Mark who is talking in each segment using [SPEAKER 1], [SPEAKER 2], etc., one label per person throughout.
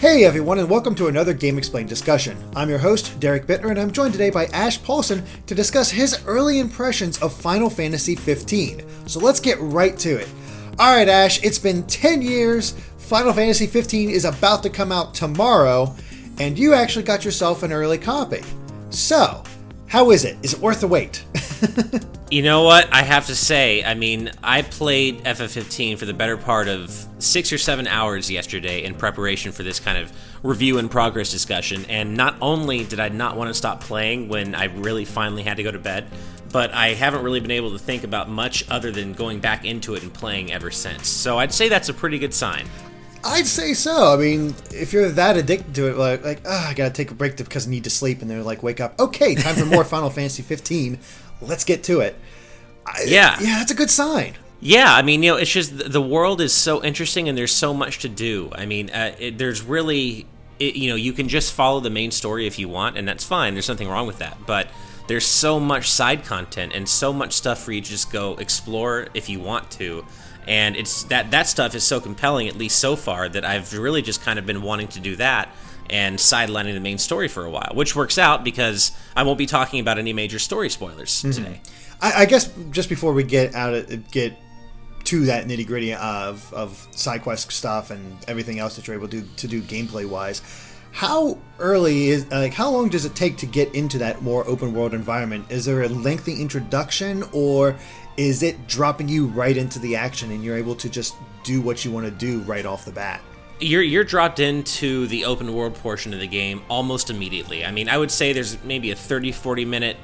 [SPEAKER 1] Hey everyone, and welcome to another Game Explained discussion. I'm your host, Derek Bittner, and I'm joined today by Ash Paulson to discuss his early impressions of Final Fantasy 15. So let's get right to it. Alright Ash, it's been 10 years, Final Fantasy 15 is about to come out tomorrow, and you actually got yourself an early copy. So, how is it? Is it worth the wait?
[SPEAKER 2] You know what? I have to say, I played FF15 for the better part of 6 or 7 hours yesterday in preparation for this kind of review and progress discussion, and not only did I not want to stop playing when I really finally had to go to bed, but I haven't really been able to think about much other than going back into it and playing ever since. So I'd say that's a pretty good sign.
[SPEAKER 1] I'd say so. I mean, if you're that addicted to it, I gotta take a break because I need to sleep, and they're like, wake up. Okay, time for more Final Fantasy 15. Let's get to it. Yeah, that's a good sign.
[SPEAKER 2] Yeah, it's just the world is so interesting and there's so much to do. There's really, you can just follow the main story if you want, and that's fine. There's nothing wrong with that. But there's so much side content and so much stuff for you to just go explore if you want to. And it's that stuff is so compelling, at least so far, that I've really just kind of been wanting to do that and sidelining the main story for a while, which works out because I won't be talking about any major story spoilers today.
[SPEAKER 1] I guess just before we get to that nitty gritty of side quest stuff and everything else that you're able to do gameplay wise, how long does it take to get into that more open world environment? Is there a lengthy introduction, or is it dropping you right into the action and you're able to just do what you want to do right off the bat?
[SPEAKER 2] You're dropped into the open world portion of the game almost immediately. I would say there's maybe a 30-40 minute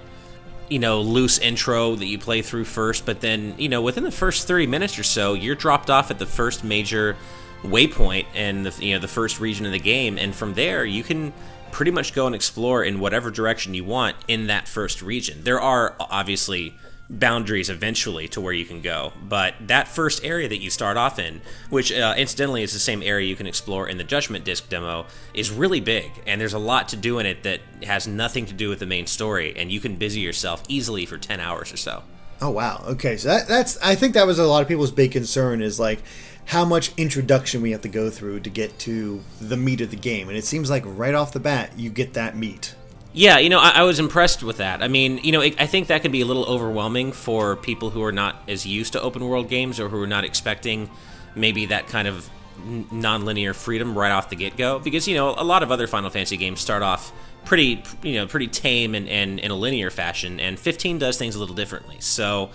[SPEAKER 2] loose intro that you play through first, but then within the first 30 minutes or so you're dropped off at the first major waypoint and the first region of the game, and from there you can pretty much go and explore in whatever direction you want in that first region. There are obviously boundaries eventually to where you can go, but that first area that you start off in, which incidentally is the same area you can explore in the Judgment Disc demo, is really big, and there's a lot to do in it that has nothing to do with the main story, and you can busy yourself easily for 10 hours or so.
[SPEAKER 1] Oh wow, okay, so that's I think that was a lot of people's big concern, is like how much introduction we have to go through to get to the meat of the game, and it seems like right off the bat you get that meat.
[SPEAKER 2] Yeah, I was impressed with that. I think that can be a little overwhelming for people who are not as used to open world games, or who are not expecting maybe that kind of non-linear freedom right off the get-go, because a lot of other Final Fantasy games start off pretty tame and in a linear fashion, and 15 does things a little differently. So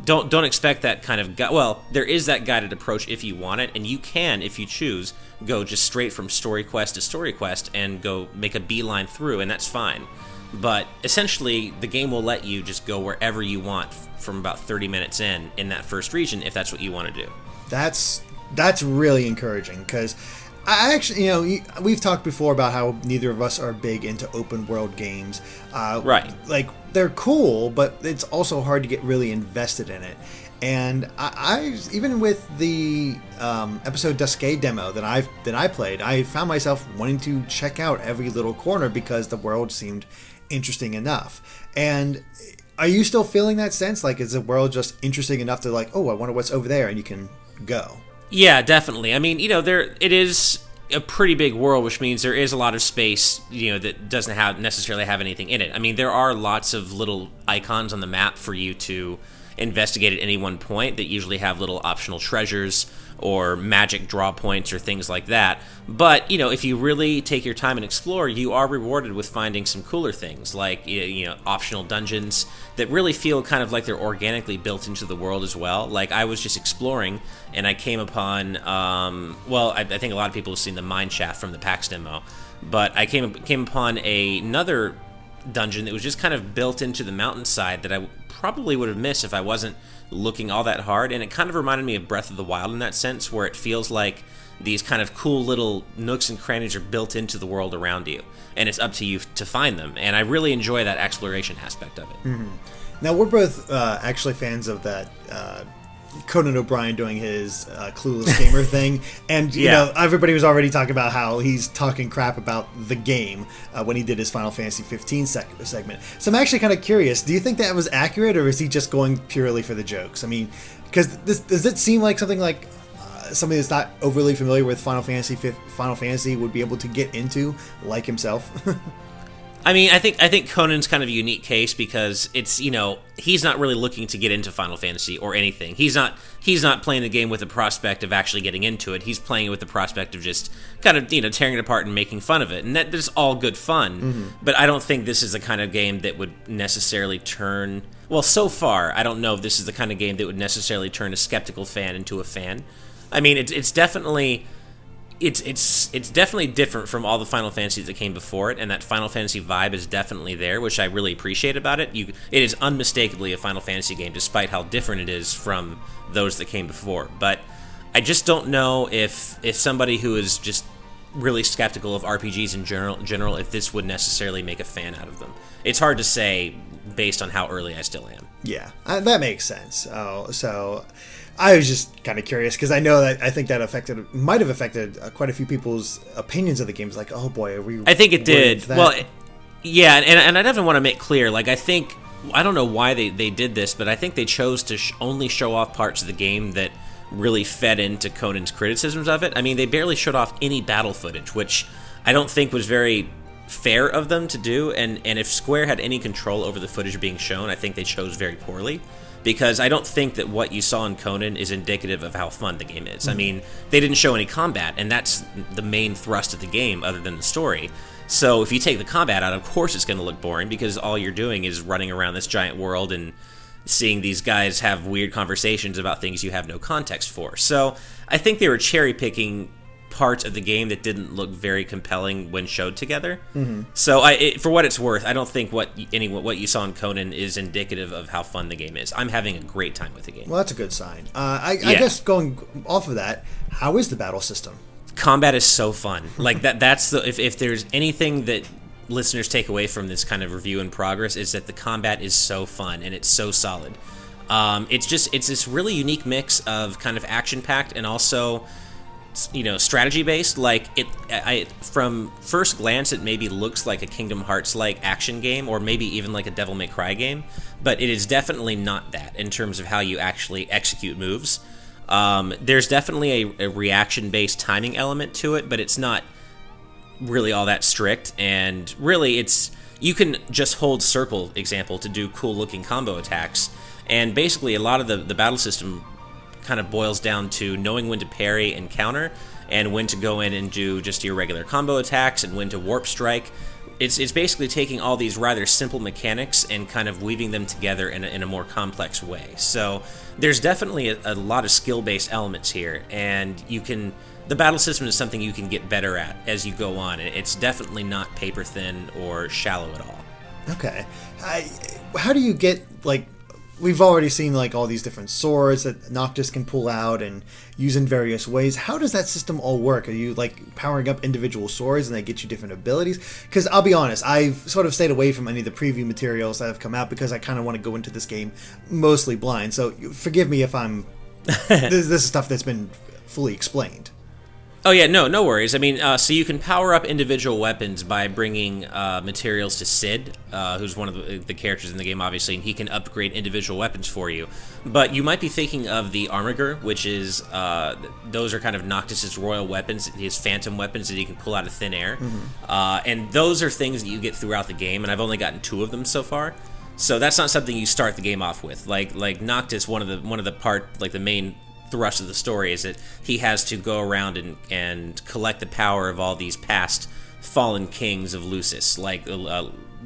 [SPEAKER 2] don't expect that kind of there is that guided approach if you want it, and you can, if you choose, go just straight from story quest to story quest and go make a beeline through, and that's fine. But essentially the game will let you just go wherever you want from about 30 minutes in that first region, if that's what you want to do. That's
[SPEAKER 1] really encouraging, because I actually, we've talked before about how neither of us are big into open world games.
[SPEAKER 2] Right.
[SPEAKER 1] Like, they're cool, but it's also hard to get really invested in it. And I even with the episode Duskay demo that I played, I found myself wanting to check out every little corner because the world seemed interesting enough. And are you still feeling that sense? Like, is the world just interesting enough to I wonder what's over there, and you can go?
[SPEAKER 2] Yeah, definitely. It is a pretty big world, which means there is a lot of space, that doesn't necessarily have anything in it. There are lots of little icons on the map for you to investigate at any one point that usually have little optional treasures or magic draw points or things like that. But, if you really take your time and explore, you are rewarded with finding some cooler things, like, optional dungeons that really feel kind of like they're organically built into the world as well. Like, I was just exploring, and I came upon, I think a lot of people have seen the mine shaft from the PAX demo, but I came upon another dungeon that was just kind of built into the mountainside that I probably would have missed if I wasn't looking all that hard, and it kind of reminded me of Breath of the Wild in that sense, where it feels like these kind of cool little nooks and crannies are built into the world around you, and it's up to you to find them, and I really enjoy that exploration aspect of it.
[SPEAKER 1] Mm-hmm. Now, we're both actually fans of that Conan O'Brien doing his Clueless Gamer thing, and you know, everybody was already talking about how he's talking crap about the game when he did his Final Fantasy 15 segment. So I'm actually kind of curious, do you think that was accurate, or is he just going purely for the jokes? I mean, because does it seem like something like somebody that's not overly familiar with Final Fantasy would be able to get into, like himself?
[SPEAKER 2] I mean, I think Conan's kind of a unique case because it's, he's not really looking to get into Final Fantasy or anything. He's not playing the game with the prospect of actually getting into it. He's playing it with the prospect of just kind of, tearing it apart and making fun of it. And that's all good fun. Mm-hmm. But I don't think this is the kind of game that would necessarily turn... Well, so far, I don't know if this is the kind of game that would necessarily turn a skeptical fan into a fan. I mean, it's definitely... It's definitely different from all the Final Fantasies that came before it, and that Final Fantasy vibe is definitely there, which I really appreciate about it. It is unmistakably a Final Fantasy game, despite how different it is from those that came before. But I just don't know if somebody who is just really skeptical of RPGs in general, if this would necessarily make a fan out of them. It's hard to say based on how early I still am.
[SPEAKER 1] Yeah, that makes sense. So I was just kind of curious because I know that I think that might have affected quite a few people's opinions of the games. Like, oh boy, are we?
[SPEAKER 2] I think it did. Well, yeah, and I definitely want to make clear. Like, I don't know why they did this, but I think they chose to only show off parts of the game that really fed into Conan's criticisms of it. I mean, they barely showed off any battle footage, which I don't think was very fair of them to do. And if Square had any control over the footage being shown, I think they chose very poorly. Because I don't think that what you saw in Conan is indicative of how fun the game is. Mm-hmm. I mean, they didn't show any combat, and that's the main thrust of the game other than the story. So if you take the combat out, of course it's going to look boring because all you're doing is running around this giant world and seeing these guys have weird conversations about things you have no context for. So I think they were cherry-picking parts of the game that didn't look very compelling when showed together. Mm-hmm. So for what it's worth, I don't think what you saw in Conan is indicative of how fun the game is. I'm having a great time with the game.
[SPEAKER 1] Well, that's a good sign. I guess going off of that, how is the battle system?
[SPEAKER 2] Combat is so fun. Like that's the if there's anything that listeners take away from this kind of review in progress is that the combat is so fun and it's so solid. It's this really unique mix of kind of action-packed and also strategy based. Like from first glance it maybe looks like a Kingdom Hearts like action game or maybe even like a Devil May Cry game, but it is definitely not that in terms of how you actually execute moves. There's definitely a reaction based timing element to it, but it's not really all that strict, and really you can just hold circle, example, to do cool looking combo attacks, and basically a lot of the battle system kind of boils down to knowing when to parry and counter and when to go in and do just your regular combo attacks and when to warp strike. It's basically taking all these rather simple mechanics and kind of weaving them together in a more complex way. So there's definitely a lot of skill-based elements here, and the battle system is something you can get better at as you go on. It's definitely not paper thin or shallow at all.
[SPEAKER 1] Okay. How do you get, like, we've already seen like all these different swords that Noctis can pull out and use in various ways. How does that system all work? Are you like powering up individual swords and they get you different abilities? Because I'll be honest, I've sort of stayed away from any of the preview materials that have come out because I kind of want to go into this game mostly blind. So forgive me if I'm this is stuff that's been fully explained.
[SPEAKER 2] Oh yeah, no worries. I mean, so you can power up individual weapons by bringing materials to Sid, who's one of the characters in the game, obviously, and he can upgrade individual weapons for you. But you might be thinking of the Armiger, which is, those are kind of Noctis's royal weapons, his phantom weapons that he can pull out of thin air. Mm-hmm. And those are things that you get throughout the game, and I've only gotten 2 of them so far. So that's not something you start the game off with. Like Noctis, one of the main thrust of the story is that he has to go around and collect the power of all these past fallen kings of Lucis, like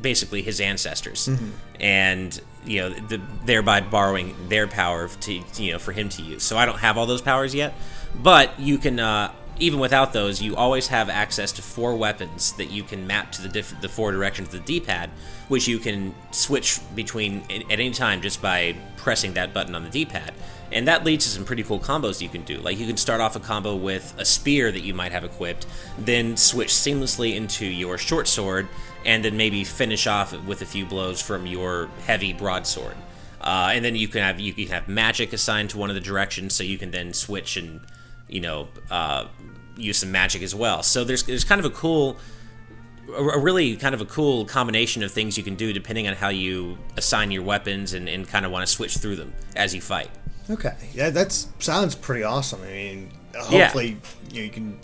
[SPEAKER 2] basically his ancestors, mm-hmm. and thereby borrowing their power for him to use. So I don't have all those powers yet, but you can even without those, you always have access to 4 weapons that you can map to the 4 directions of the D-pad, which you can switch between at any time just by pressing that button on the D-pad. And that leads to some pretty cool combos you can do. Like you can start off a combo with a spear that you might have equipped, then switch seamlessly into your short sword, and then maybe finish off with a few blows from your heavy broadsword. And then you can have magic assigned to one of the directions, so you can then switch and use some magic as well. So there's kind of a really kind of a cool combination of things you can do depending on how you assign your weapons and kind of want to switch through them as you fight.
[SPEAKER 1] Okay, yeah, that sounds pretty awesome. I mean,
[SPEAKER 2] Yeah.
[SPEAKER 1] hopefully you can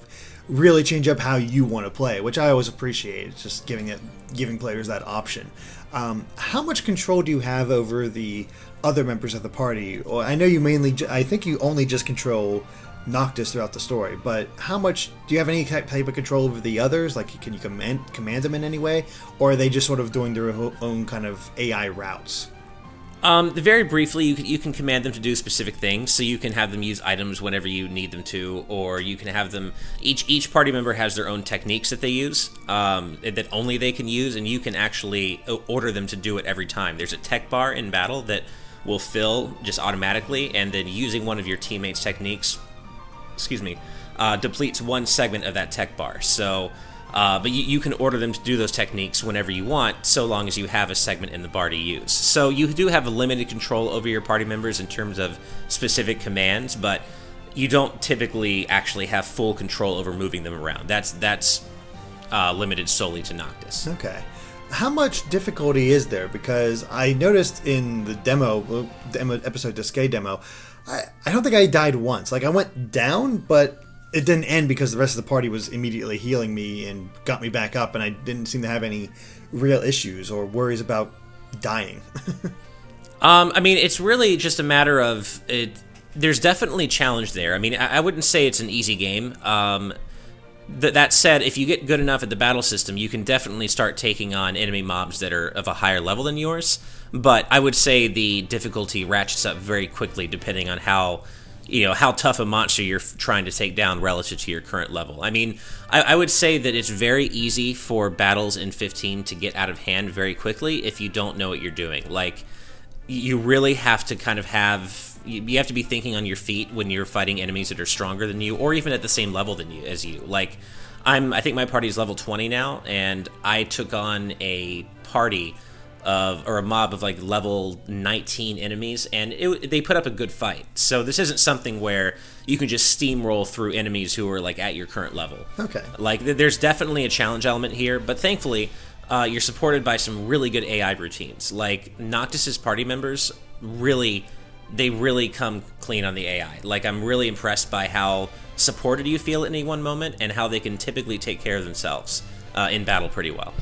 [SPEAKER 1] really change up how you want to play, which I always appreciate. It's just giving players that option. How much control do you have over the other members of the party? Or I know you mainly, I think you only just control Noctis throughout the story, but how much do you have any type of control over the others? Like, can you command them in any way, or are they just sort of doing their own kind of AI routes?
[SPEAKER 2] Very briefly, you can command them to do specific things. So you can have them use items whenever you need them to, or you can have them. Each party member has their own techniques that they use, that only they can use, and you can actually order them to do it every time. There's a tech bar in battle that will fill just automatically, and then using one of your teammates' techniques, depletes one segment of that tech bar. So. But you can order them to do those techniques whenever you want, so long as you have a segment in the bar to use. So you do have a limited control over your party members in terms of specific commands, but you don't typically actually have full control over moving them around. That's limited solely to Noctis.
[SPEAKER 1] Okay. How much difficulty is there? Because I noticed in the episode Disque demo, I don't think I died once. Like, I went down, but it didn't end because the rest of the party was immediately healing me and got me back up, and I didn't seem to have any real issues or worries about dying.
[SPEAKER 2] I mean, it's really just a matter of it. There's definitely challenge there. I mean, I wouldn't say it's an easy game. That said, if you get good enough at the battle system, you can definitely start taking on enemy mobs that are of a higher level than yours. But I would say the difficulty ratchets up very quickly depending on how tough a monster you're trying to take down relative to your current level. I mean, I would say that it's very easy for battles in 15 to get out of hand very quickly if you don't know what you're doing. Like, you really have to kind of you have to be thinking on your feet when you're fighting enemies that are stronger than you, or even at the same level as you. Like, I think my party is level 20 now, and I took on a party or a mob of like level 19 enemies, and they put up a good fight. So this isn't something where you can just steamroll through enemies who are like at your current level.
[SPEAKER 1] Okay.
[SPEAKER 2] Like, there's definitely a challenge element here, but thankfully you're supported by some really good AI routines. Like, Noctis's party members really come clean on the AI. Like, I'm really impressed by how supported you feel at any one moment and how they can typically take care of themselves in battle pretty well.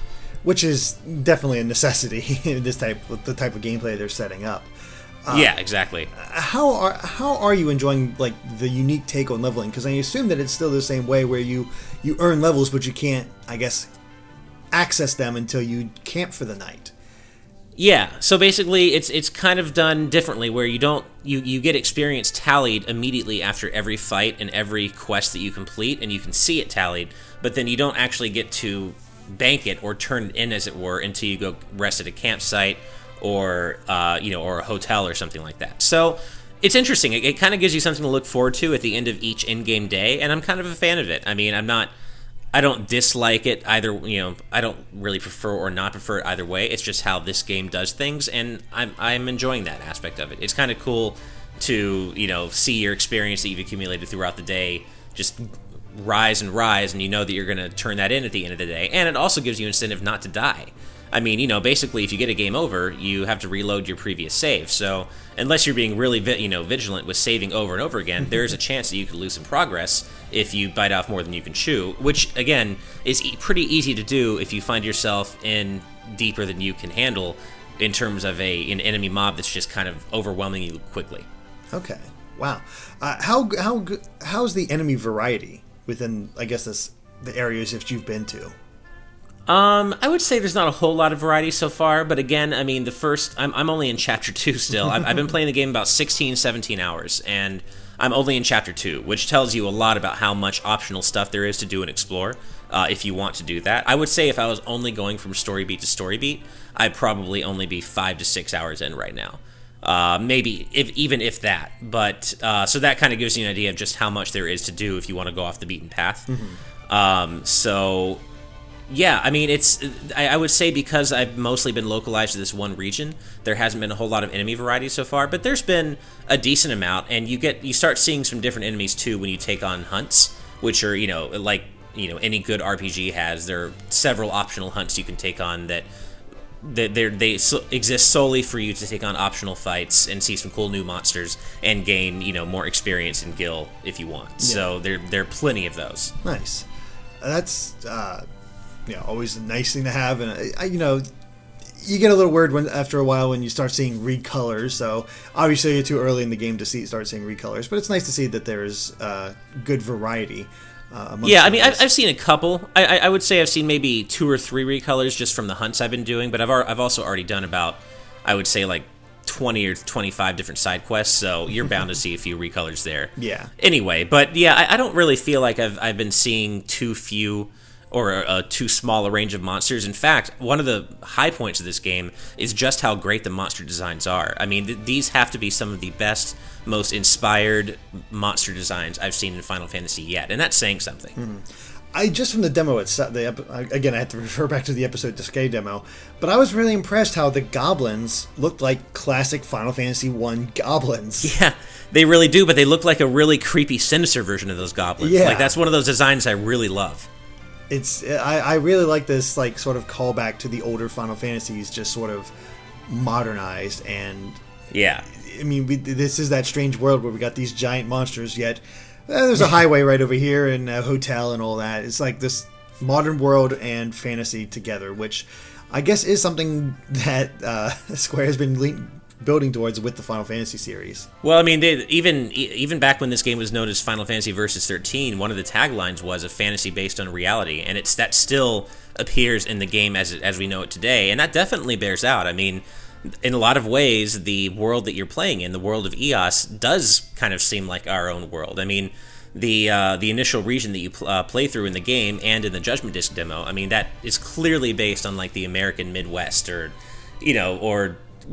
[SPEAKER 1] Which is definitely a necessity in the type of gameplay they're setting up.
[SPEAKER 2] Yeah, exactly.
[SPEAKER 1] How are you enjoying like the unique take on leveling? Because I assume that it's still the same way where you earn levels, but you can't, I guess, access them until you camp for the night.
[SPEAKER 2] Yeah, so basically it's kind of done differently, where you get experience tallied immediately after every fight and every quest that you complete, and you can see it tallied, but then you don't actually get to bank it or turn it in, as it were, until you go rest at a campsite or or a hotel or something like that. So it's interesting. It kind of gives you something to look forward to at the end of each in-game day, and I'm kind of a fan of it. I mean, I don't dislike it either. I don't really prefer or not prefer it either way. It's just how this game does things, and I'm enjoying that aspect of it. It's kind of cool to see your experience that you've accumulated throughout the day just rise, and you know that you're going to turn that in at the end of the day. And it also gives you incentive not to die. I mean, basically, if you get a game over, you have to reload your previous save. So unless you're being really vigilant with saving over and over again, there's a chance that you could lose some progress if you bite off more than you can chew, which, again, is pretty easy to do if you find yourself in deeper than you can handle in terms of an enemy mob that's just kind of overwhelming you quickly.
[SPEAKER 1] Okay. Wow. How's the enemy variety within, I guess, the areas that you've been to?
[SPEAKER 2] I would say there's not a whole lot of variety so far, but again, I mean, I'm only in Chapter 2 still. I've been playing the game about 16, 17 hours, and I'm only in Chapter 2, which tells you a lot about how much optional stuff there is to do and explore, if you want to do that. I would say if I was only going from story beat to story beat, I'd probably only be 5 to 6 hours in right now. Maybe, even if that. But, so that kind of gives you an idea of just how much there is to do if you want to go off the beaten path. Mm-hmm. So... yeah, I mean, I would say because I've mostly been localized to this one region, there hasn't been a whole lot of enemy variety so far, but there's been a decent amount, and you start seeing some different enemies too when you take on hunts, which are, any good RPG has. There are several optional hunts you can take on that exist solely for you to take on optional fights and see some cool new monsters and gain more experience in Gil if you want. Yeah. So there are plenty of those.
[SPEAKER 1] Nice. That's always a nice thing to have, and you get a little worried after a while when you start seeing recolors. So obviously you're too early in the game to start seeing recolors, but it's nice to see that there's good variety.
[SPEAKER 2] Yeah, I mean, I've seen a couple. I would say I've seen maybe 2 or 3 recolors just from the hunts I've been doing, but I've also already done about, I would say, like 20 or 25 different side quests, so you're bound to see a few recolors there.
[SPEAKER 1] Yeah.
[SPEAKER 2] Anyway, but yeah, I don't really feel like I've been seeing too few or too small a range of monsters. In fact, one of the high points of this game is just how great the monster designs are. I mean, these have to be some of the best, most inspired monster designs I've seen in Final Fantasy yet, and that's saying something.
[SPEAKER 1] Mm-hmm. I just from the demo itself, again, I have to refer back to the episode Disque demo, but I was really impressed how the goblins looked like classic Final Fantasy 1 goblins.
[SPEAKER 2] Yeah, they really do, but they look like a really creepy, sinister version of those goblins.
[SPEAKER 1] Yeah.
[SPEAKER 2] Like, that's one of those designs I really love.
[SPEAKER 1] I really like this like sort of callback to the older Final Fantasies, just sort of modernized. And
[SPEAKER 2] yeah,
[SPEAKER 1] I mean, this is that strange world where we got these giant monsters, yet there's a highway right over here and a hotel and all that. It's like this modern world and fantasy together, which I guess is something that Square has been building towards with the Final Fantasy series.
[SPEAKER 2] Well, I mean, even back when this game was known as Final Fantasy Versus 13, one of the taglines was a fantasy based on reality, and that still appears in the game as we know it today, and that definitely bears out. I mean, in a lot of ways, the world that you're playing in, the world of Eos, does kind of seem like our own world. I mean, the initial region that you play through in the game and in the Judgment Disc demo, I mean, that is clearly based on like the American Midwest, or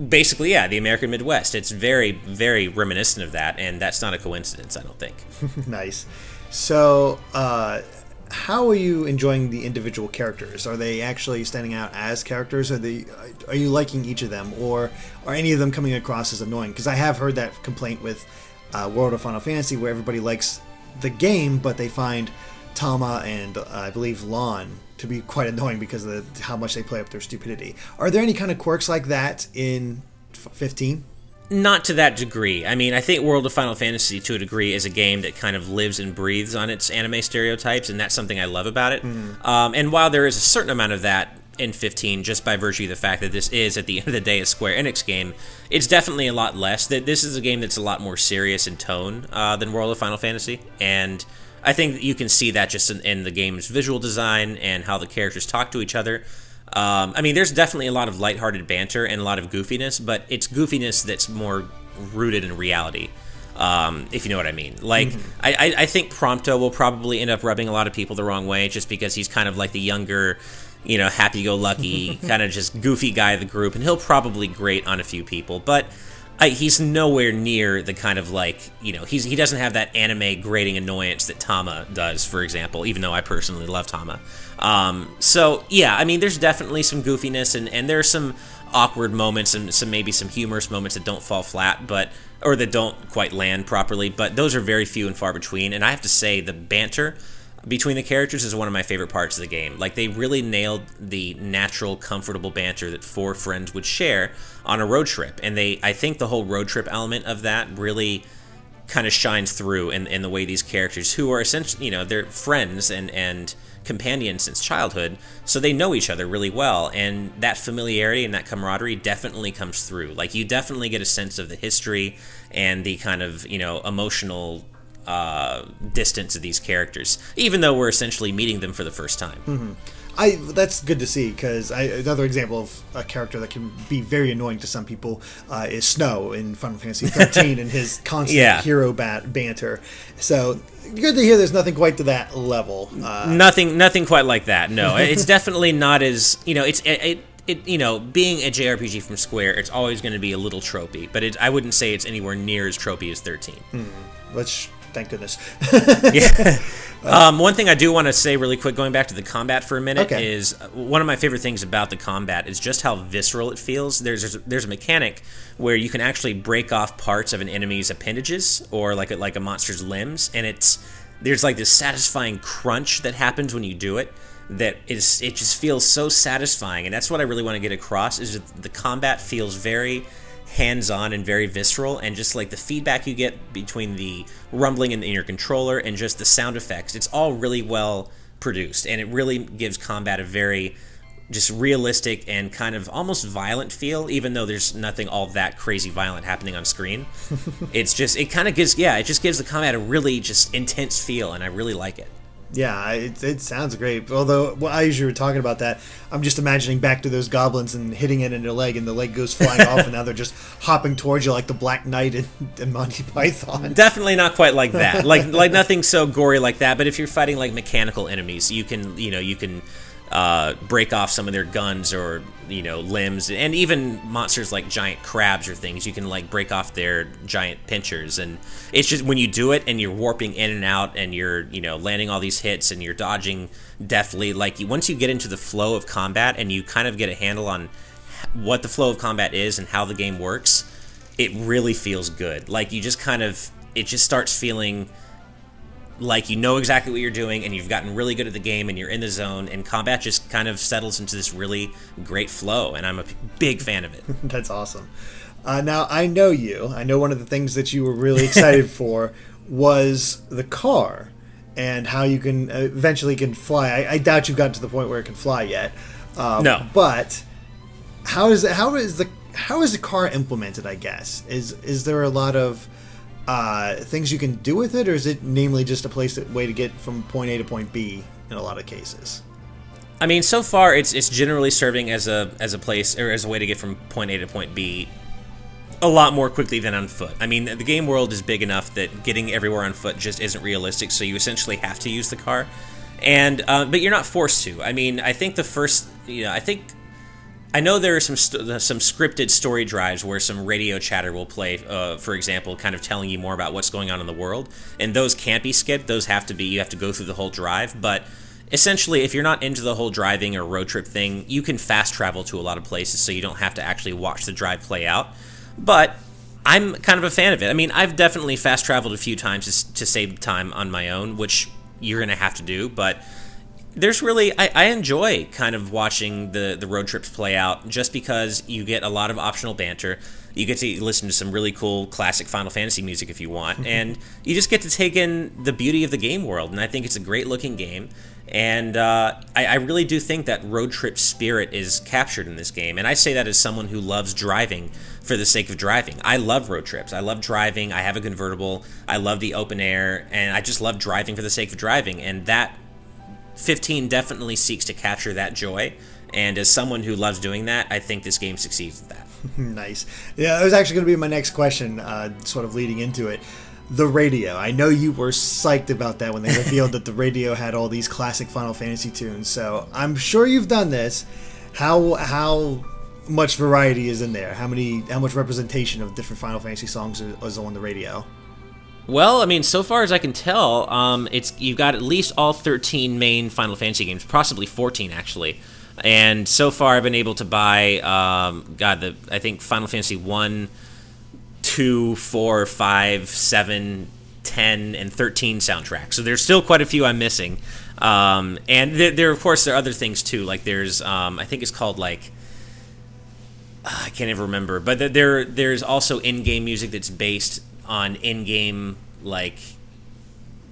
[SPEAKER 2] basically, yeah, the American Midwest. It's very, very reminiscent of that, and that's not a coincidence, I don't think.
[SPEAKER 1] Nice. So, how are you enjoying the individual characters? Are they actually standing out as characters? Are you liking each of them, or are any of them coming across as annoying? Because I have heard that complaint with World of Final Fantasy, where everybody likes the game, but they find Tama and I believe Lon to be quite annoying because of how much they play up their stupidity. Are there any kind of quirks like that in 15?
[SPEAKER 2] Not to that degree. I mean, I think World of Final Fantasy, to a degree, is a game that kind of lives and breathes on its anime stereotypes, and that's something I love about it. Mm-hmm. And while there is a certain amount of that in 15, just by virtue of the fact that this is, at the end of the day, a Square Enix game, it's definitely a lot less. This is a game that's a lot more serious in tone than World of Final Fantasy, and I think that you can see that just in the game's visual design and how the characters talk to each other. I mean, there's definitely a lot of lighthearted banter and a lot of goofiness, but it's goofiness that's more rooted in reality, if you know what I mean. Like, mm-hmm. I think Prompto will probably end up rubbing a lot of people the wrong way just because he's kind of like the younger, happy-go-lucky, kind of just goofy guy of the group, and he'll probably grate on a few people, but he's nowhere near the kind of like, he doesn't have that anime grating annoyance that Tama does, for example, even though I personally love Tama. So, yeah, I mean, there's definitely some goofiness, and there's some awkward moments and maybe some humorous moments that don't fall flat, or that don't quite land properly, but those are very few and far between, and I have to say the banter between the characters is one of my favorite parts of the game. Like, they really nailed the natural, comfortable banter that 4 friends would share on a road trip. And I think the whole road trip element of that really kind of shines through in the way these characters, who are essentially, they're friends and companions since childhood, so they know each other really well. And that familiarity and that camaraderie definitely comes through. Like, you definitely get a sense of the history and the kind of, emotional distance of these characters, even though we're essentially meeting them for the first time.
[SPEAKER 1] Mm-hmm. That's good to see, because another example of a character that can be very annoying to some people is Snow in Final Fantasy 13 and his constant hero banter. So good to hear there's nothing quite to that level.
[SPEAKER 2] Nothing quite like that. No, it's definitely not as being a JRPG from Square, it's always going to be a little tropey, but I wouldn't say it's anywhere near as tropey as 13.
[SPEAKER 1] Thank goodness.
[SPEAKER 2] Yeah. One thing I do want to say really quick, going back to the combat for a minute, is one of my favorite things about the combat is just how visceral it feels. There's a mechanic where you can actually break off parts of an enemy's appendages or like a monster's limbs, and there's like this satisfying crunch that happens when you do it. It just feels so satisfying, and that's what I really want to get across. Is that the combat feels very hands-on and very visceral, and just like the feedback you get between the rumbling in your controller and just the sound effects, it's all really well produced, and it really gives combat a very just realistic and kind of almost violent feel, even though there's nothing all that crazy violent happening on screen. It just gives the combat a really just intense feel, and I really like it.
[SPEAKER 1] Yeah, it sounds great. Although, as you were talking about that, I'm just imagining back to those goblins and hitting it in their leg, and the leg goes flying off, and now they're just hopping towards you like the Black Knight in Monty Python.
[SPEAKER 2] Definitely not quite like that. Like nothing so gory like that. But if you're fighting like mechanical enemies, you can break off some of their guns or limbs, and even monsters like giant crabs or things, you can like break off their giant pinchers. And it's just when you do it and you're warping in and out and you're landing all these hits and you're dodging deftly, like once you get into the flow of combat and you kind of get a handle on what the flow of combat is and how the game works, it really feels good. Like it just starts feeling like you know exactly what you're doing, and you've gotten really good at the game, and you're in the zone, and combat just kind of settles into this really great flow, and I'm a big fan of it.
[SPEAKER 1] That's awesome. Now, I know one of the things that you were really excited for was the car, and how you can eventually can fly. I doubt you've gotten to the point where it can fly yet.
[SPEAKER 2] No.
[SPEAKER 1] But how is the car implemented, I guess? Is there a lot of things you can do with it, or is it namely just a way to get from point A to point B in a lot of cases?
[SPEAKER 2] I mean, so far it's generally serving as a place, or as a way to get from point A to point B a lot more quickly than on foot. I mean, the game world is big enough that getting everywhere on foot just isn't realistic, so you essentially have to use the car. And but you're not forced to. I mean, I think I know there are some scripted story drives where some radio chatter will play, for example, kind of telling you more about what's going on in the world, and those can't be skipped. Those you have to go through the whole drive. But essentially, if you're not into the whole driving or road trip thing, you can fast travel to a lot of places, so you don't have to actually watch the drive play out. But I'm kind of a fan of it. I mean, I've definitely fast traveled a few times to save time on my own, which you're going to have to do, but there's really, I enjoy kind of watching the road trips play out, just because you get a lot of optional banter. You get to listen to some really cool classic Final Fantasy music if you want, and you just get to take in the beauty of the game world, and I think it's a great looking game. And I really do think that road trip spirit is captured in this game, and I say that as someone who loves driving for the sake of driving. I love road trips. I love driving. I have a convertible. I love the open air, and I just love driving for the sake of driving, and that 15 definitely seeks to capture that joy, and as someone who loves doing that, I think this game succeeds at that.
[SPEAKER 1] Nice. Yeah, that was actually going to be my next question, sort of leading into it. The radio. I know you were psyched about that when they revealed that the radio had all these classic Final Fantasy tunes, so I'm sure you've done this. How much variety is in there? How much representation of different Final Fantasy songs is on the radio?
[SPEAKER 2] Well, I mean, so far as I can tell, you've got at least all 13 main Final Fantasy games, possibly 14 actually. And so far, I've been able to buy, I think Final Fantasy 1, 2, 4, 5, 7, 10, and 13 soundtracks. So there's still quite a few I'm missing. And there of course, there are other things too. Like there's, I think it's called like, I can't even remember. But there's also in-game music that's based on in-game, like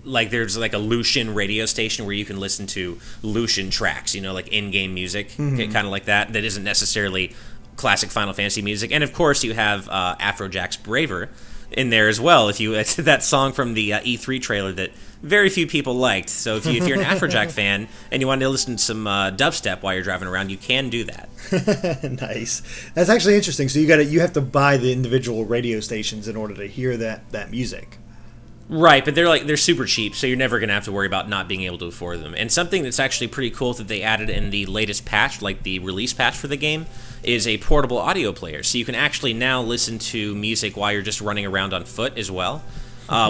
[SPEAKER 2] there's like a Lucian radio station where you can listen to Lucian tracks, like in-game music, kind of like that isn't necessarily classic Final Fantasy music. And of course you have Afrojack's Braver in there as well. It's that song from the E3 trailer that very few people liked. So if you're an Afrojack fan and you want to listen to some dubstep while you're driving around, you can do that.
[SPEAKER 1] Nice. That's actually interesting. So you have to buy the individual radio stations in order to hear that music.
[SPEAKER 2] Right, but they're super cheap, so you're never going to have to worry about not being able to afford them. And something that's actually pretty cool that they added in the latest patch, like the release patch for the game, is a portable audio player. So you can actually now listen to music while you're just running around on foot as well,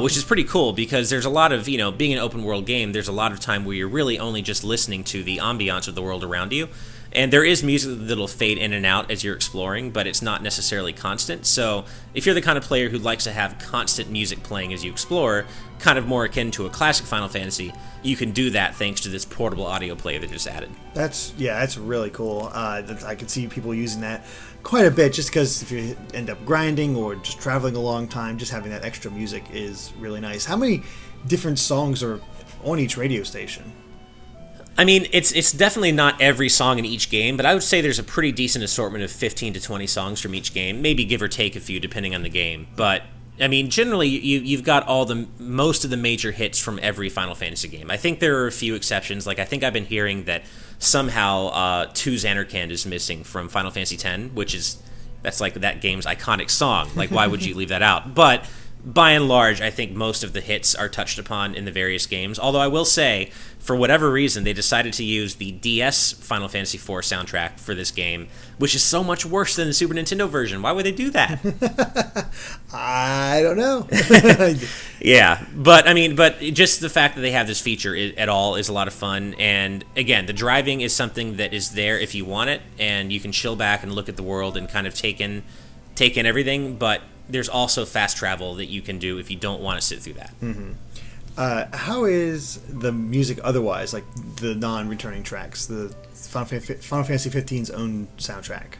[SPEAKER 2] which is pretty cool because there's a lot of, being an open world game, there's a lot of time where you're really only just listening to the ambiance of the world around you. And there is music that'll fade in and out as you're exploring, but it's not necessarily constant. So if you're the kind of player who likes to have constant music playing as you explore, kind of more akin to a classic Final Fantasy, you can do that thanks to this portable audio player they just added.
[SPEAKER 1] That's really cool. I could see people using that quite a bit, just because if you end up grinding or just traveling a long time, just having that extra music is really nice. How many different songs are on each radio station?
[SPEAKER 2] I mean, it's definitely not every song in each game, but I would say there's a pretty decent assortment of 15 to 20 songs from each game, maybe give or take a few depending on the game. But I mean, generally, you've got most of the major hits from every Final Fantasy game. I think there are a few exceptions. Like, I think I've been hearing that somehow "To Xanarkand" is missing from Final Fantasy X, that's like that game's iconic song. Like, why would you leave that out? But by and large, I think most of the hits are touched upon in the various games. Although I will say, for whatever reason, they decided to use the DS Final Fantasy IV soundtrack for this game, which is so much worse than the Super Nintendo version. Why would they do that?
[SPEAKER 1] I don't know.
[SPEAKER 2] Yeah, but just the fact that they have this feature at all is a lot of fun. And again, the driving is something that is there if you want it, and you can chill back and look at the world and kind of take in everything. But there's also fast travel that you can do if you don't want to sit through that.
[SPEAKER 1] Mm-hmm. How is the music otherwise, like the non-returning tracks, the Final Fantasy 15's own soundtrack?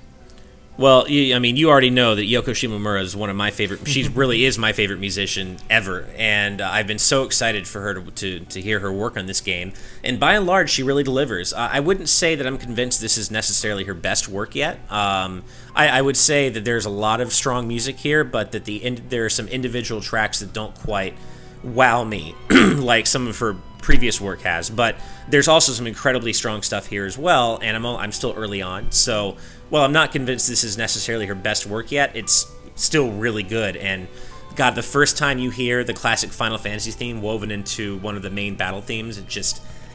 [SPEAKER 2] Well, you already know that Yoko Shimomura is one of my favorite. She really is my favorite musician ever, and I've been so excited for her to hear her work on this game. And by and large, she really delivers. I wouldn't say that I'm convinced this is necessarily her best work yet. I would say that there's a lot of strong music here, but that there are some individual tracks that don't quite wow me like some of her previous work has. But there's also some incredibly strong stuff here as well, and I'm still early on, so while I'm not convinced this is necessarily her best work yet, it's still really good. And God, the first time you hear the classic Final Fantasy theme woven into one of the main battle themes,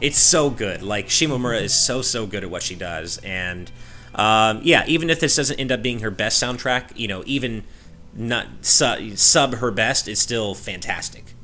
[SPEAKER 2] it's so good. Like, Shimomura is so good at what she does. And even if this doesn't end up being her best soundtrack, even not sub her best, it's still fantastic.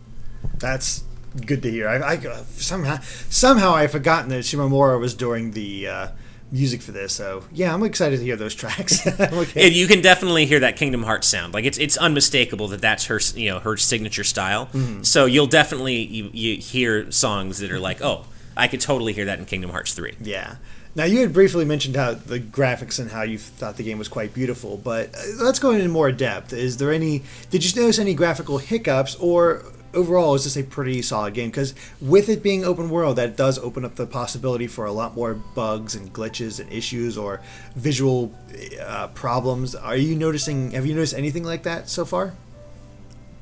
[SPEAKER 1] That's good to hear. I somehow I've forgotten that Shimomura was doing the music for this, so yeah, I'm excited to hear those tracks. Okay.
[SPEAKER 2] And you can definitely hear that Kingdom Hearts sound. Like, it's unmistakable that that's her, her signature style. Mm-hmm. So you'll definitely you hear songs that are like, oh, I could totally hear that in Kingdom Hearts 3.
[SPEAKER 1] Yeah. Now, you had briefly mentioned how the graphics and how you thought the game was quite beautiful, but let's go into more depth. Did you notice any graphical hiccups, or overall, is this a pretty solid game? Because with it being open world, that does open up the possibility for a lot more bugs and glitches and issues or visual problems. Have you noticed anything like that so far?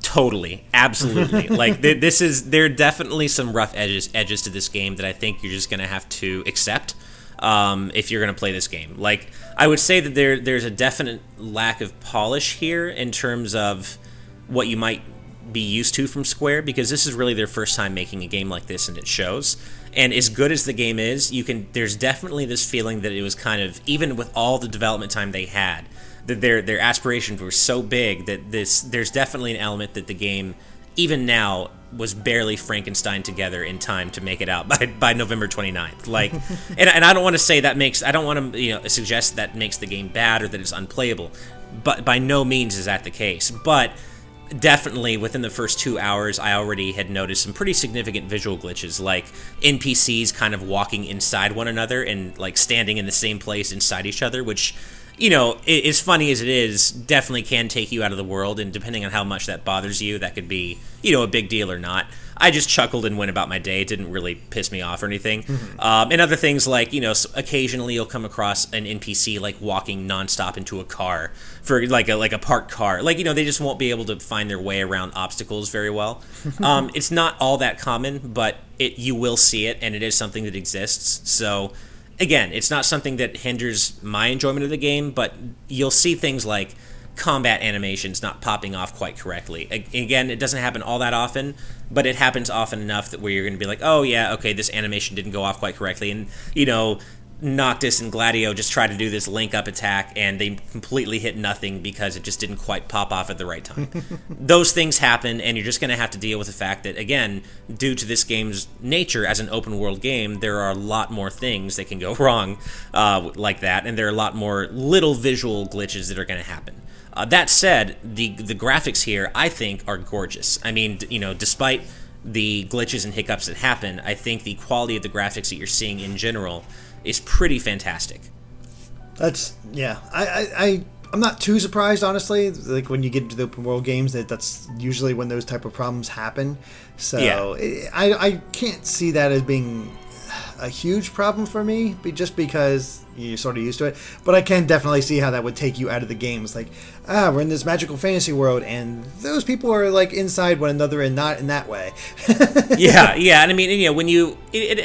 [SPEAKER 2] Totally, absolutely. Like, there are definitely some rough edges to this game that I think you're just going to have to accept if you're going to play this game. Like, I would say that there's a definite lack of polish here in terms of what you might be used to from Square, because this is really their first time making a game like this, and it shows. And as good as the game is, there's definitely this feeling that it was kind of, even with all the development time they had, that their aspirations were so big that there's definitely an element that the game, even now, was barely Frankenstein together in time to make it out by November 29th. Like, and I don't want to say that I don't want to suggest that makes the game bad or that it's unplayable, but by no means is that the case. But definitely within the first 2 hours, I already had noticed some pretty significant visual glitches, like NPCs kind of walking inside one another and like standing in the same place inside each other, which, as funny as it is, definitely can take you out of the world, and depending on how much that bothers you, that could be, a big deal or not. I just chuckled and went about my day. It didn't really piss me off or anything. Mm-hmm. And other things like, occasionally you'll come across an NPC like walking nonstop into a car for like a parked car. Like, they just won't be able to find their way around obstacles very well. It's not all that common, but you will see it, and it is something that exists. So again, it's not something that hinders my enjoyment of the game, but you'll see things like combat animations not popping off quite correctly. Again, it doesn't happen all that often, but it happens often enough that where you're going to be like, oh yeah, okay, this animation didn't go off quite correctly, and Noctis and Gladio just try to do this link-up attack, and they completely hit nothing because it just didn't quite pop off at the right time. Those things happen, and you're just going to have to deal with the fact that, again, due to this game's nature as an open-world game, there are a lot more things that can go wrong like that, and there are a lot more little visual glitches that are going to happen. That said, the graphics here, I think, are gorgeous. I mean, despite the glitches and hiccups that happen, I think the quality of the graphics that you're seeing in general is pretty fantastic.
[SPEAKER 1] I'm not too surprised, honestly. Like when you get into the open world games, that's usually when those type of problems happen. So yeah. I can't see that as being a huge problem for me, just because you're sort of used to it. But I can definitely see how that would take you out of the game. It's like, we're in this magical fantasy world, and those people are like inside one another and not in that way.
[SPEAKER 2] yeah, and I mean, when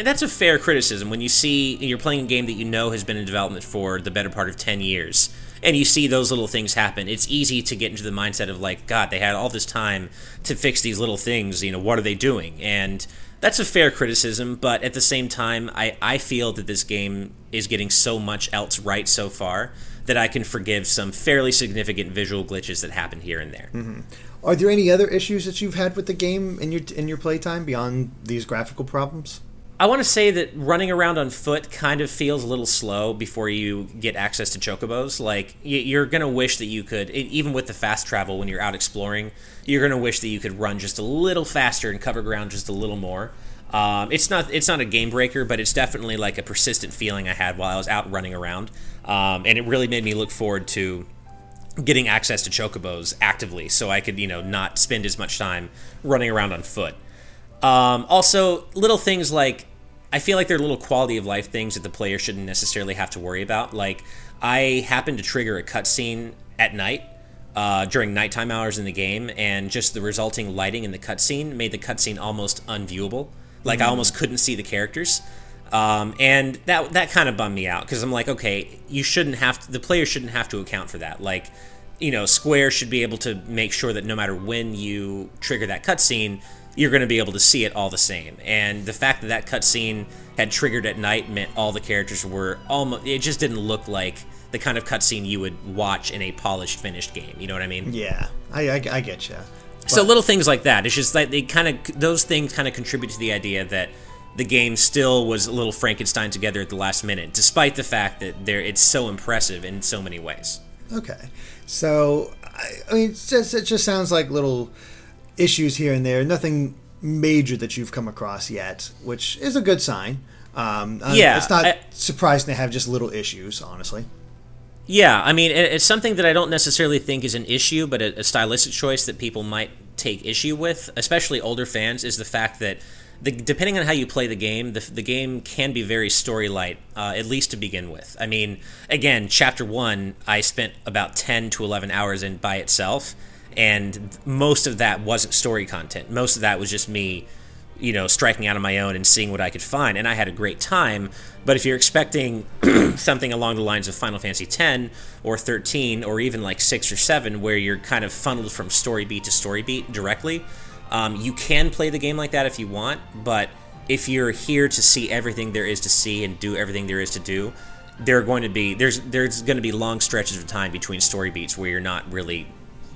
[SPEAKER 2] that's a fair criticism. When you're playing a game that has been in development for the better part of 10 years, and you see those little things happen, it's easy to get into the mindset of like, God, they had all this time to fix these little things. What are they doing? And that's a fair criticism, but at the same time, I feel that this game is getting so much else right so far that I can forgive some fairly significant visual glitches that happen here and there.
[SPEAKER 1] Mm-hmm. Are there any other issues that you've had with the game in your playtime beyond these graphical problems?
[SPEAKER 2] I want to say that running around on foot kind of feels a little slow before you get access to chocobos. Like, you're going to wish that you could, even with the fast travel when you're out exploring, you're going to wish that you could run just a little faster and cover ground just a little more. It's not a game breaker, but it's definitely like a persistent feeling I had while I was out running around. And it really made me look forward to getting access to chocobos actively so I could, not spend as much time running around on foot. Also, little things like, I feel like there are little quality of life things that the player shouldn't necessarily have to worry about. Like, I happened to trigger a cutscene at night during nighttime hours in the game, and just the resulting lighting in the cutscene made the cutscene almost unviewable. Like, I almost couldn't see the characters. And that kind of bummed me out, because I'm like, okay, the player shouldn't have to account for that. Like, Square should be able to make sure that no matter when you trigger that cutscene, you're going to be able to see it all the same. And the fact that cutscene had triggered at night meant all the characters were almost, it just didn't look like the kind of cutscene you would watch in a polished, finished game. You know what I mean?
[SPEAKER 1] Yeah, I get you.
[SPEAKER 2] So little things like that. It's just like those things kind of contribute to the idea that the game still was a little Frankenstein together at the last minute, despite the fact that it's so impressive in so many ways.
[SPEAKER 1] Okay, so I mean, it just sounds like little issues here and there, nothing major that you've come across yet, which is a good sign. It's not surprising to have just little issues, honestly.
[SPEAKER 2] Yeah, I mean, it's something that I don't necessarily think is an issue, but a stylistic choice that people might take issue with, especially older fans, is the fact that depending on how you play the game can be very story light, at least to begin with. I mean, again, Chapter 1, I spent about 10 to 11 hours in by itself, and most of that wasn't story content. Most of that was just me, striking out on my own and seeing what I could find, and I had a great time. But if you're expecting something along the lines of Final Fantasy X or 13 or even like 6 or 7, where you're kind of funneled from story beat to story beat directly, you can play the game like that if you want, but if you're here to see everything there is to see and do everything there is to do, there's going to be long stretches of time between story beats where you're not really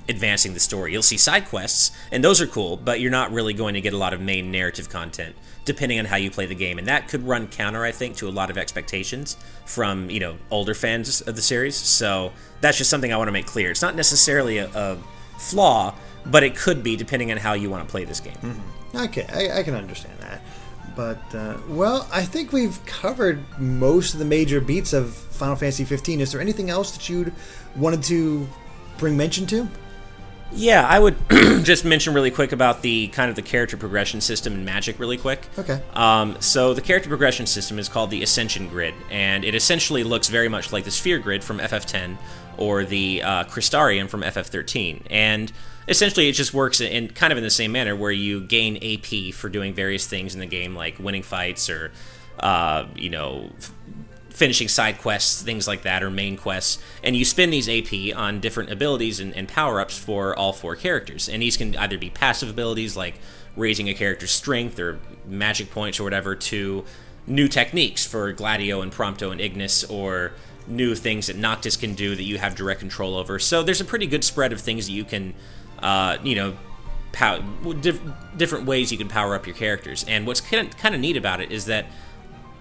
[SPEAKER 2] advancing the story. You'll see side quests, and those are cool, but you're not really going to get a lot of main narrative content, depending on how you play the game. And that could run counter, I think, to a lot of expectations from, older fans of the series. So that's just something I want to make clear. It's not necessarily a flaw, but it could be, depending on how you want to play this game.
[SPEAKER 1] Mm-hmm. Okay, I can understand that. But, I think we've covered most of the major beats of Final Fantasy 15. Is there anything else that you'd wanted to bring mention to?
[SPEAKER 2] Yeah, I would just mention really quick about the character progression system in Magic really quick.
[SPEAKER 1] Okay.
[SPEAKER 2] So the character progression system is called the Ascension Grid, and it essentially looks very much like the Sphere Grid from FF10 or the Crystarium from FF13. And essentially it just works in kind of in the same manner, where you gain AP for doing various things in the game, like winning fights or, finishing side quests, things like that, or main quests, and you spend these AP on different abilities and power-ups for all 4 characters. And these can either be passive abilities, like raising a character's strength or magic points or whatever, to new techniques for Gladio and Prompto and Ignis, or new things that Noctis can do that you have direct control over. So there's a pretty good spread of things that you can, different ways you can power up your characters. And what's kind of neat about it is that,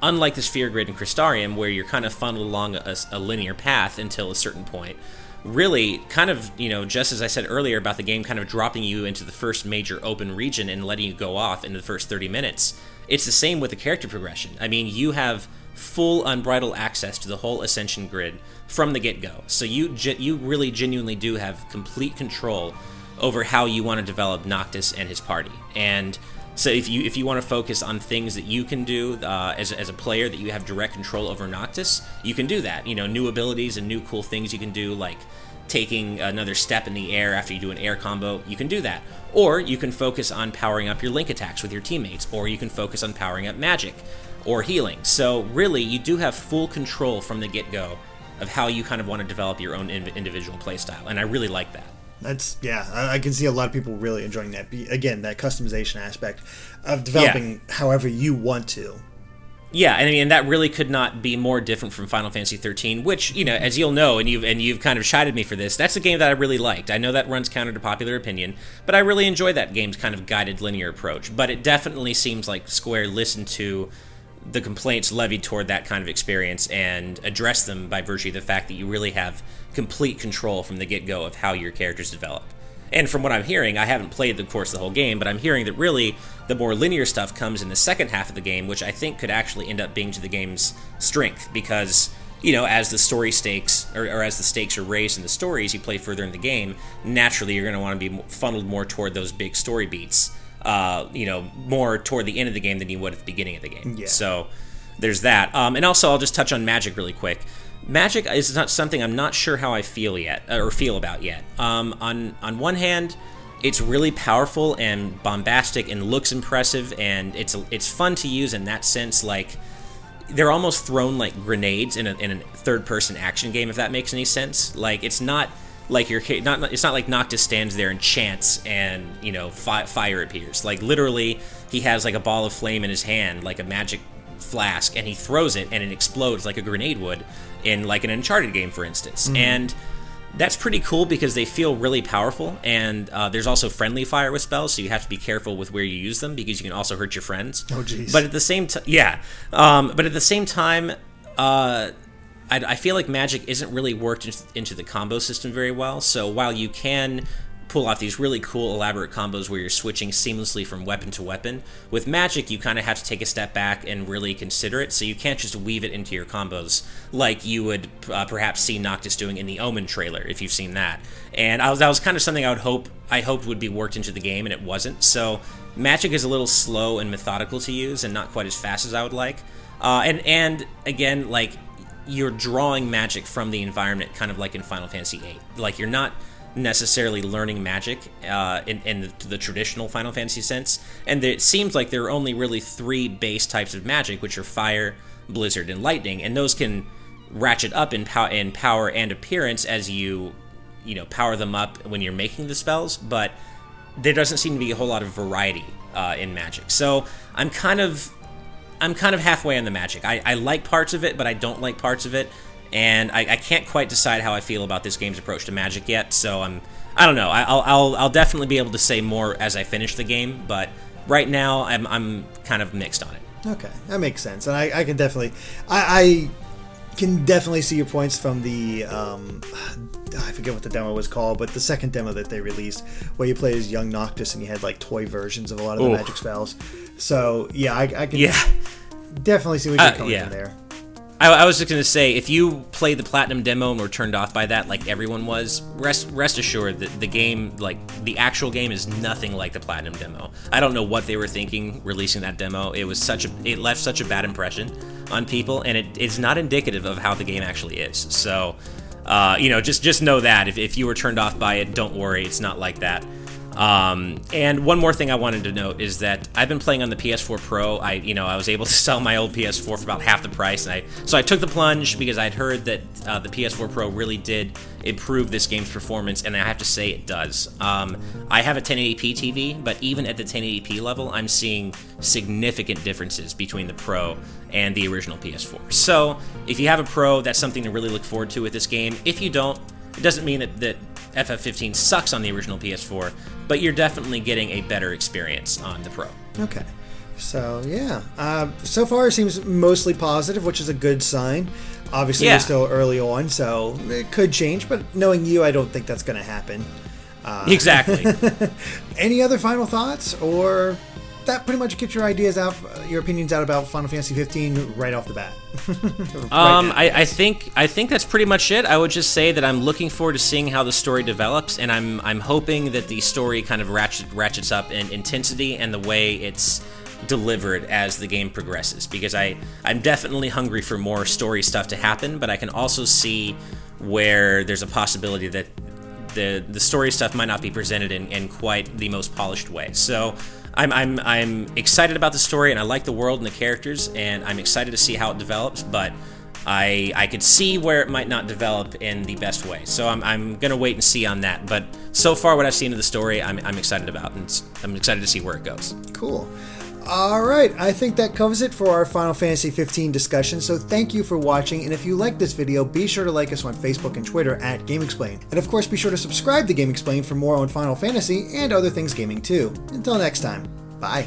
[SPEAKER 2] unlike the Sphere Grid and Crystarium, where you're kind of funneled along a linear path until a certain point, really kind of, just as I said earlier about the game kind of dropping you into the first major open region and letting you go off into the first 30 minutes, it's the same with the character progression. I mean, you have full unbridled access to the whole Ascension grid from the get-go. So you really genuinely do have complete control over how you want to develop Noctis and his party. And so if you want to focus on things that you can do as a player that you have direct control over Noctis, you can do that. New abilities and new cool things you can do, like taking another step in the air after you do an air combo, you can do that. Or you can focus on powering up your link attacks with your teammates, or you can focus on powering up magic or healing. So really, you do have full control from the get-go of how you kind of want to develop your own individual playstyle, and I really like that.
[SPEAKER 1] I can see a lot of people really enjoying that. Again, that customization aspect of developing however you want to.
[SPEAKER 2] Yeah, and I mean, that really could not be more different from Final Fantasy 13, which, as you'll know, and you've kind of chided me for this, that's a game that I really liked. I know that runs counter to popular opinion, but I really enjoy that game's kind of guided linear approach. But it definitely seems like Square listened to the complaints levied toward that kind of experience and addressed them by virtue of the fact that you really have complete control from the get-go of how your characters develop. And from what I'm hearing, I haven't played, of course, the whole game, but I'm hearing that really the more linear stuff comes in the second half of the game, which I think could actually end up being to the game's strength, because, as the story stakes, or as the stakes are raised in the stories, you play further in the game, naturally you're going to want to be funneled more toward those big story beats, more toward the end of the game than you would at the beginning of the game.
[SPEAKER 1] Yeah.
[SPEAKER 2] So there's that. And also, I'll just touch on magic really quick. Magic is not something I'm not sure how I feel about yet. On one hand, it's really powerful and bombastic and looks impressive, and it's fun to use in that sense. Like, they're almost thrown like grenades in a third-person action game, if that makes any sense. Like, it's not like it's not like Noctis stands there and chants and fire appears. Like, literally, he has like a ball of flame in his hand, like a magic flask, and he throws it and it explodes like a grenade would in like an Uncharted game, for instance. And that's pretty cool because they feel really powerful, and there's also friendly fire with spells, so you have to be careful with where you use them because you can also hurt your friends.
[SPEAKER 1] Oh, jeez.
[SPEAKER 2] But at the same time, I feel like magic isn't really worked into the combo system very well. So while you can pull off these really cool, elaborate combos where you're switching seamlessly from weapon to weapon, with magic you kind of have to take a step back and really consider it, so you can't just weave it into your combos like you would perhaps see Noctis doing in the Omen trailer, if you've seen that. And that was kind of something I hoped would be worked into the game, and it wasn't. So magic is a little slow and methodical to use, and not quite as fast as I would like. And again, like, you're drawing magic from the environment, kind of like in Final Fantasy VIII. Like, you're not necessarily learning magic in the traditional Final Fantasy sense, and it seems like there are only really 3 base types of magic, which are fire, blizzard, and lightning, and those can ratchet up in power and appearance as you power them up when you're making the spells, but there doesn't seem to be a whole lot of variety in magic. So I'm kind of halfway on the magic. I like parts of it, but I don't like parts of it. And I can't quite decide how I feel about this game's approach to magic yet, so I don't know. I'll definitely be able to say more as I finish the game, but right now I'm kind of mixed on it.
[SPEAKER 1] Okay, that makes sense, and I can definitely I can definitely see your points from the I forget what the demo was called, but the second demo that they released, where you play as young Noctis and you had like toy versions of a lot of the magic spells. So yeah, I can definitely see what you're coming from there.
[SPEAKER 2] I was just going to say, if you played the Platinum demo and were turned off by that, like everyone was, rest assured that the game, like the actual game, is nothing like the Platinum demo. I don't know what they were thinking releasing that demo. It left such a bad impression on people, and it's not indicative of how the game actually is. So, just know that if you were turned off by it, don't worry, it's not like that. And one more thing I wanted to note is that I've been playing on the PS4 Pro. I was able to sell my old PS4 for about half the price, and so I took the plunge because I'd heard that the PS4 Pro really did improve this game's performance, and I have to say it does. I have a 1080p TV, but even at the 1080p level, I'm seeing significant differences between the Pro and the original PS4. So if you have a Pro, that's something to really look forward to with this game. If you don't, it doesn't mean that FF15 sucks on the original PS4, but you're definitely getting a better experience on the Pro.
[SPEAKER 1] Okay. So, yeah. So far it seems mostly positive, which is a good sign. Obviously, we're still early on, so it could change, but knowing you, I don't think that's going to happen.
[SPEAKER 2] Exactly.
[SPEAKER 1] Any other final thoughts, or that pretty much gets your ideas out, your opinions out about Final Fantasy 15 right off the bat?
[SPEAKER 2] I think that's pretty much it. I would just say that I'm looking forward to seeing how the story develops, and I'm hoping that the story kind of ratchets up in intensity and the way it's delivered as the game progresses, because I'm definitely hungry for more story stuff to happen, but I can also see where there's a possibility that the story stuff might not be presented in quite the most polished way. So I'm excited about the story, and I like the world and the characters, and I'm excited to see how it develops, but I could see where it might not develop in the best way. So I'm going to wait and see on that. But so far, what I've seen of the story, I'm excited about, and I'm excited to see where it goes.
[SPEAKER 1] Cool. All right, I think that covers it for our Final Fantasy 15 discussion, so thank you for watching, and if you like this video, be sure to like us on Facebook and Twitter at GameXplain. And of course, be sure to subscribe to GameXplain for more on Final Fantasy and other things gaming too. Until next time, bye.